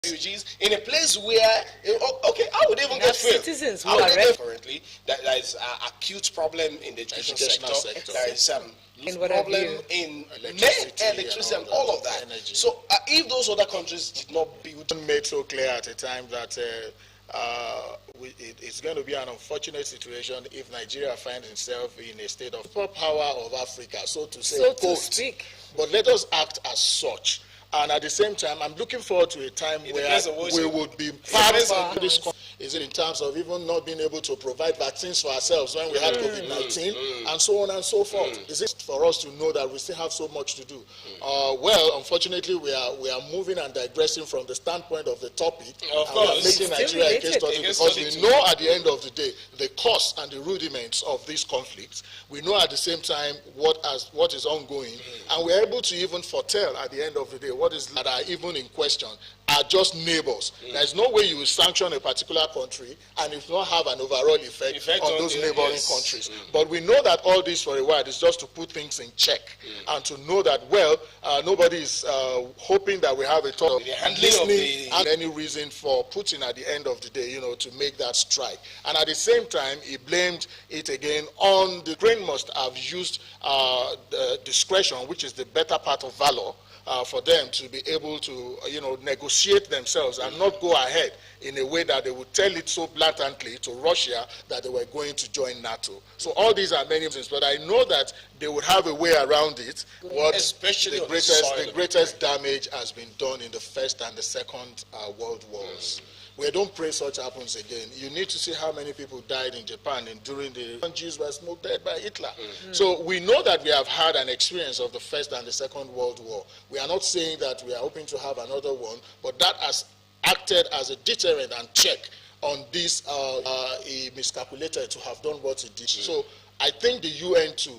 refugees in a place where, okay, how would they even get failed? Citizens who are currently, there is an acute problem in the education sector. There is problem in electricity and all of that. Energy. So if those other countries did not build, made so clear at a time that it's going to be an unfortunate situation if Nigeria finds itself in a state of power of Africa, so to say. So to speak. But let us act as such. And at the same time, I'm looking forward to a time where we would be part of this. Is it in terms of even not being able to provide vaccines for ourselves when we had COVID-19 and so on and so forth? Is it for us to know that we still have so much to do? Well, unfortunately, we are moving and digressing from the standpoint of the topic. Of course. Making Nigeria a case study because we know at the end of the day the cost and the rudiments of these conflicts. We know at the same time what is ongoing, and we're able to even foretell at the end of the day what is that are even in question are just neighbors. There's no way you will sanction a particular country and it will not have an overall effect on those neighboring countries. But we know that all this for a while is just to put things in check and to know that, well, nobody is hoping that we have a talk listening and any reason for Putin at the end of the day, to make that strike. And at the same time, he blamed it again on the Ukraine must have used discretion, which is the better part of valor, for them to be able to, negotiate themselves and not go ahead in a way that they would tell it so blatantly to Russia that they were going to join NATO. So all these are many things, but I know that they would have a way around it. Especially the greatest damage has been done in the First and the Second World Wars. We don't pray such happens again. You need to see how many people died in Japan and during the Jews were smoked dead by Hitler. So we know that we have had an experience of the First and the Second World War. We are not saying that we are hoping to have another one, but that has acted as a deterrent and check on this. He miscalculated to have done what he did. So I think the UN too,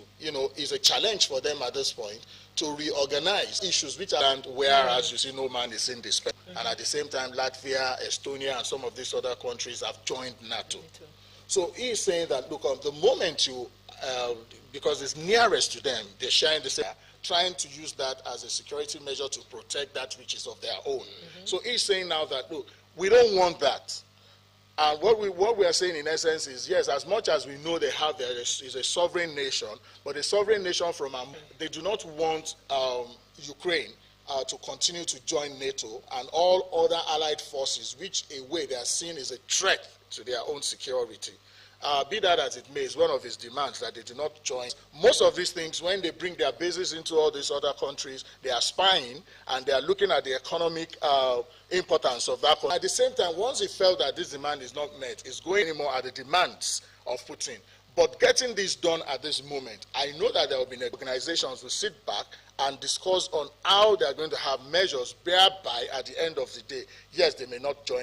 is a challenge for them at this point to reorganize issues which are, whereas you see no man is in despair. And at the same time, Latvia, Estonia, and some of these other countries have joined NATO. So he is saying that, look, the moment you, because it's nearest to them, they're sharing the same, trying to use that as a security measure to protect that which is of their own. So he's saying now that, look, we don't want that. And what we are saying in essence is, yes, as much as we know there is a sovereign nation, but a sovereign nation they do not want Ukraine to continue to join NATO and all other allied forces, which a way they are seen as a threat to their own security. Be that as it may, is one of his demands that they do not join. Most of these things, when they bring their bases into all these other countries, they are spying and they are looking at the economic importance of that country. At the same time, once he felt that this demand is not met, it's going anymore at the demands of Putin. But getting this done at this moment, I know that there will be organizations who sit back and discuss on how they are going to have measures whereby at the end of the day, yes, they may not join.